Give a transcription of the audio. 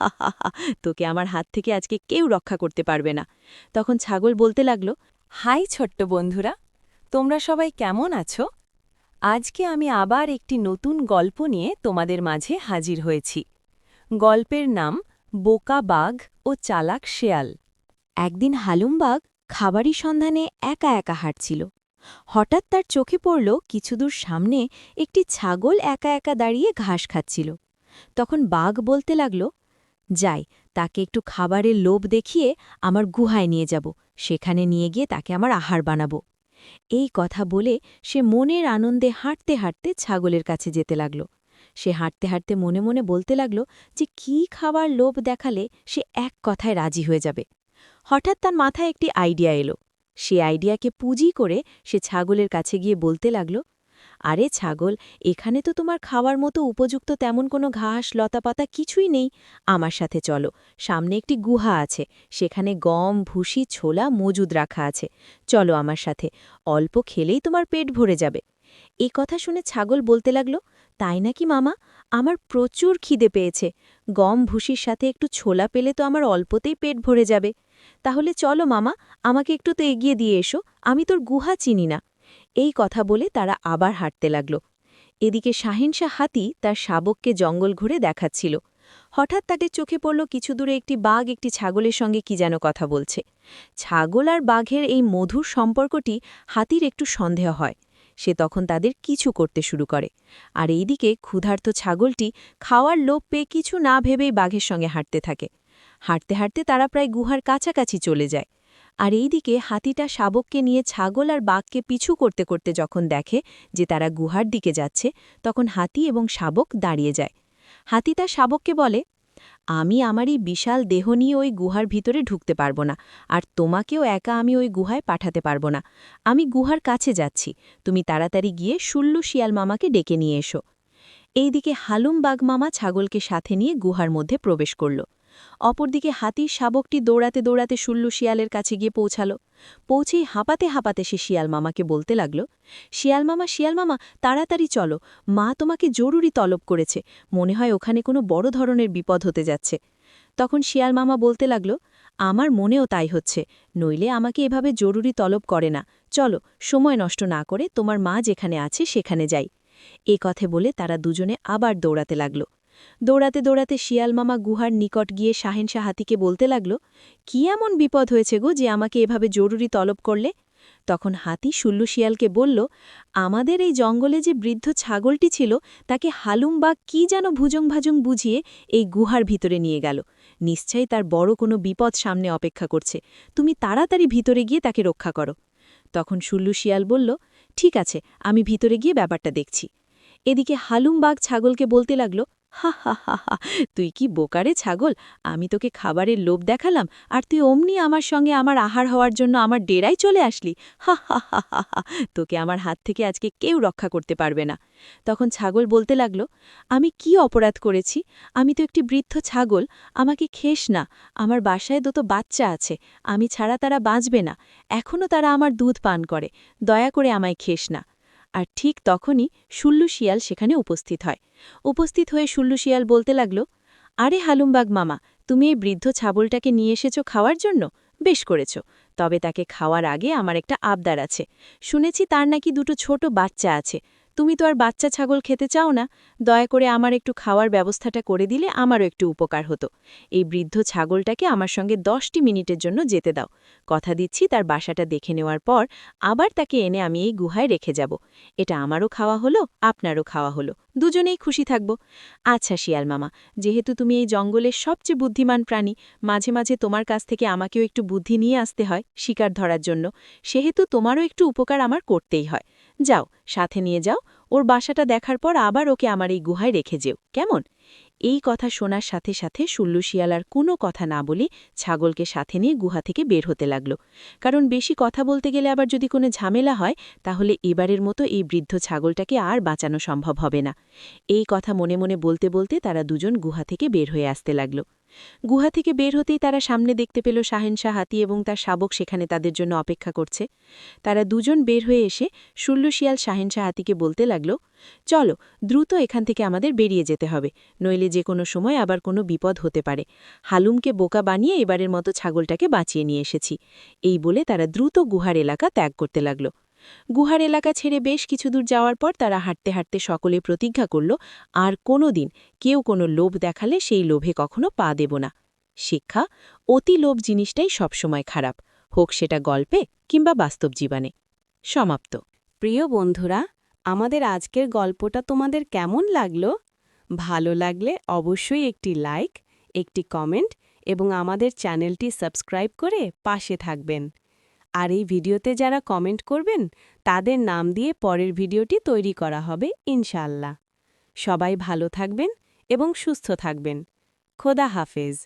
হা হা হা, তোকে আমার হাত থেকে আজকে কেউ রক্ষা করতে পারবে না। তখন ছাগল বলতে লাগল, হাই ছোট্ট বন্ধুরা, তোমরা সবাই কেমন আছো? আজকে আমি আবার একটি নতুন গল্প নিয়ে তোমাদের মাঝে হাজির হয়েছি। গল্পের নাম বোকা বাঘ ও চালাক শেয়াল। একদিন হালুমবাগ খাবারই সন্ধানে একা একা হাঁটছিল। হঠাৎ তার চোখে পড়ল কিছুদূর সামনে একটি ছাগল একা একা দাঁড়িয়ে ঘাস খাচ্ছিল। তখন বাঘ বলতে লাগল, যাই, তাকে একটু খাবারের লোভ দেখিয়ে আমার গুহায় নিয়ে যাব, সেখানে নিয়ে গিয়ে তাকে আমার আহার বানাবো। এই কথা বলে সে মনের আনন্দে হাঁটতে হাঁটতে ছাগলের কাছে যেতে লাগল। সে হাঁটতে হাঁটতে মনে মনে বলতে লাগল যে কি খাবার লোভ দেখালে সে এক কথায় রাজি হয়ে যাবে। হঠাৎ তার মাথায় একটি আইডিয়া এলো। সে আইডিয়াকে পুঁজি করে সে ছাগলের কাছে গিয়ে বলতে লাগল, আরে ছাগল, এখানে তো তোমার খাওয়ার মতো উপযুক্ত তেমন কোনো ঘাস লতাপাতা কিছুই নেই। আমার সাথে চলো, সামনে একটি গুহা আছে, সেখানে গম ভুসি ছোলা মজুদ রাখা আছে। চলো আমার সাথে, অল্প খেলেই তোমার পেট ভরে যাবে। এই কথা শুনে ছাগল বলতে লাগল, তাই নাকি মামা, আমার প্রচুর খিদে পেয়েছে। গম ভুসির সাথে একটু ছোলা পেলে তো আমার অল্পতেই পেট ভরে যাবে। তাহলে চলো মামা, আমাকে একটু তো এগিয়ে দিয়ে এসো, আমি তোর গুহা চিনি না। এই কথা বলে তারা আবার হাঁটতে লাগল। এদিকে শাহিনশাহ হাতি তার শাবককে জঙ্গল ঘুরে দেখাচ্ছিল। হঠাৎ তাদের চোখে পড়ল কিছু দূরে একটি বাঘ একটি ছাগলের সঙ্গে কি যেন কথা বলছে। ছাগল আর বাঘের এই মধুর সম্পর্কটি হাতির একটু সন্দেহ হয়। সে তখন তাদের কিছু করতে শুরু করে। আর এইদিকে ক্ষুধার্ত ছাগলটি খাওয়ার লোভ পেয়ে কিছু না ভেবেই বাঘের সঙ্গে হাঁটতে থাকে। হাঁটতে হাঁটতে তারা প্রায় গুহার কাছাকাছি চলে যায়। আর এইদিকে হাতিটা শাবককে নিয়ে ছাগল আর বাঘকে পিছু করতে করতে যখন দেখে যে তারা গুহার দিকে যাচ্ছে, তখন হাতি এবং শাবক দাঁড়িয়ে যায়। হাতি তার শাবককে বলে, আমি আমার এই বিশাল দেহ নিয়ে ওই গুহার ভিতরে ঢুকতে পারবো না, আর তোমাকেও একা আমি ওই গুহায় পাঠাতে পারবো না। আমি গুহার কাছে যাচ্ছি, তুমি তাড়াতাড়ি গিয়ে শুল্লু শিয়াল মামাকে ডেকে নিয়ে এসো। এইদিকে হালুম বাঘ মামা ছাগলকে সাথে নিয়ে গুহার মধ্যে প্রবেশ করল। অপরদিকে হাতির শাবকটি দৌড়াতে দৌড়াতে শুল্লু শিয়ালের কাছে গিয়ে পৌঁছাল। পৌঁছেই হাঁপাতে হাঁপাতে সে শিয়াল মামাকে বলতে লাগল, শিয়াল মামা, তাড়াতাড়ি চলো, মা তোমাকে জরুরি তলব করেছে, মনে হয় ওখানে কোনো বড় ধরনের বিপদ হতে যাচ্ছে। তখন শিয়াল মামা বলতে লাগল, আমার মনেও তাই হচ্ছে, নইলে আমাকে এভাবে জরুরি তলব করে না। চলো, সময় নষ্ট না করে তোমার মা যেখানে আছে সেখানে যাই। এ কথা বলে তারা দুজনে আবার দৌড়াতে লাগল। দৌড়াতে দৌড়াতে শিয়াল মামা গুহার নিকট গিয়ে শাহেনশাহ হাতিকে বলতে লাগল, কি এমন বিপদ হয়েছে গো যে আমাকে এভাবে জরুরি তলব করলে? তখন হাতি শুল্লু শিয়ালকে বলল, আমাদের এই জঙ্গলে যে বৃদ্ধ ছাগলটি ছিল তাকে হালুম বাঘ কি যেন ভুজং বুঝিয়ে এই গুহার ভিতরে নিয়ে গেল। নিশ্চয়ই তার বড় কোনো বিপদ সামনে অপেক্ষা করছে, তুমি তাড়াতাড়ি ভিতরে গিয়ে তাকে রক্ষা করো। তখন শুল্লু শিয়াল বলল, ঠিক আছে, আমি ভিতরে গিয়ে ব্যাপারটা দেখছি। এদিকে হালুম বাঘ ছাগলকে বলতে লাগল, হা হা হা হা, তুই কি বোকারে ছাগল, আমি তোকে খাবারের লোভ দেখালাম আর তুই অমনি আমার সঙ্গে আমার আহার হওয়ার জন্য আমার ডেরায় চলে আসলি। হা হা হা হা হা, তোকে আমার হাত থেকে আজকে কেউ রক্ষা করতে পারবে না। তখন ছাগল বলতে লাগল, আমি কি অপরাধ করেছি? আমি তো একটি বৃদ্ধ ছাগল, আমাকে খেস না। আমার বাসায় দুটো বাচ্চা আছে, আমি ছাড়া তারা বাঁচবে না, এখনও তারা আমার দুধ পান করে, দয়া করে আমায় খেস না। আর ঠিক তখনই শুল্লু শিয়াল সেখানে উপস্থিত হয়। উপস্থিত হয়ে শুল্লু শিয়াল বলতে লাগল, আরে হালুমবাগ মামা, তুমি এই বৃদ্ধ ছাগলটাকে নিয়ে এসেছ খাওয়ার জন্য? বেশ করেছ, তবে তাকে খাওয়ার আগে আমার একটা আবদার আছে। শুনেছি তার নাকি দুটো ছোট বাচ্চা আছে, তুমি তো আর বাচ্চা ছাগল খেতে চাও না, দয়া করে আমার একটু খাওয়ার ব্যবস্থাটা করে দিলে আমারও একটু উপকার হতো। এই বৃদ্ধ ছাগলটাকে আমার সঙ্গে 10টি মিনিটের জন্য যেতে দাও, কথা দিচ্ছি তার বাসাটা দেখে নেওয়ার পর আবার তাকে এনে আমি এই গুহায় রেখে যাব। এটা আমারও খাওয়া হলো, আপনারও খাওয়া হলো, দুজনেই খুশি থাকব। আচ্ছা শিয়াল মামা, যেহেতু তুমি এই জঙ্গলের সবচেয়ে বুদ্ধিমান প্রাণী, মাঝে মাঝে তোমার কাছ থেকে আমাকেও একটু বুদ্ধি নিয়ে আসতে হয় শিকার ধরার জন্য, সেহেতু তোমারও একটু উপকার আমার করতেই হয়। যাও, সাথে নিয়ে যাও, ওর বাসাটা দেখার পর আবার ওকে আমার এই গুহায় রেখে যেও, কেমন? এই কথা শোনার সাথে সাথে শুল্লু শিয়াল আর কোনো কথা না বলি ছাগলকে সাথে নিয়ে গুহা থেকে বের হতে লাগল। কারণ বেশি কথা বলতে গেলে আবার যদি কোনো ঝামেলা হয়, তাহলে এবারের মতো এই বৃদ্ধ ছাগলটাকে আর বাঁচানো সম্ভব হবে না। এই কথা মনে মনে বলতে বলতে তারা দুজন গুহা থেকে বের হয়ে আসতে লাগল। গুহা থেকে বের হতেই তারা সামনে দেখতে পেল শাহেনশাহ হাতি এবং তার শাবক সেখানে তাদের জন্য অপেক্ষা করছে। তারা দুজন বের হয়ে এসে শুল্লু শিয়াল শাহেনশাহ হাতিকে বলতে লাগল, চলো দ্রুত এখান থেকে আমাদের বেরিয়ে যেতে হবে, নইলে যে কোনো সময় আবার কোনো বিপদ হতে পারে। হালুমকে বোকা বানিয়ে এবারের মতো ছাগলটাকে বাঁচিয়ে নিয়ে এসেছি। এই বলে তারা দ্রুত গুহার এলাকা ত্যাগ করতে লাগল। গুহার এলাকা ছেড়ে বেশ কিছু দূর যাওয়ার পর তারা হাঁটতে হাঁটতে সকলে প্রতিজ্ঞা করল, আর কোনো দিন কেউ কোনো লোভ দেখালে সেই লোভে কখনো পা দেব না। শিক্ষা: অতি লোভ জিনিসটাই সবসময় খারাপ, হোক সেটা গল্পে কিংবা বাস্তব জীবনে। সমাপ্ত। প্রিয় বন্ধুরা, আমাদের আজকের গল্পটা তোমাদের কেমন লাগলো? ভালো লাগলে অবশ্যই একটি লাইক, একটি কমেন্ট এবং আমাদের চ্যানেলটি সাবস্ক্রাইব করে পাশে থাকবেন। আর এই ভিডিওতে যারা কমেন্ট করবেন তাদের নাম দিয়ে পরের ভিডিওটি তৈরি করা হবে ইনশাআল্লাহ। সবাই ভালো থাকবেন এবং সুস্থ থাকবেন। খোদা হাফেজ।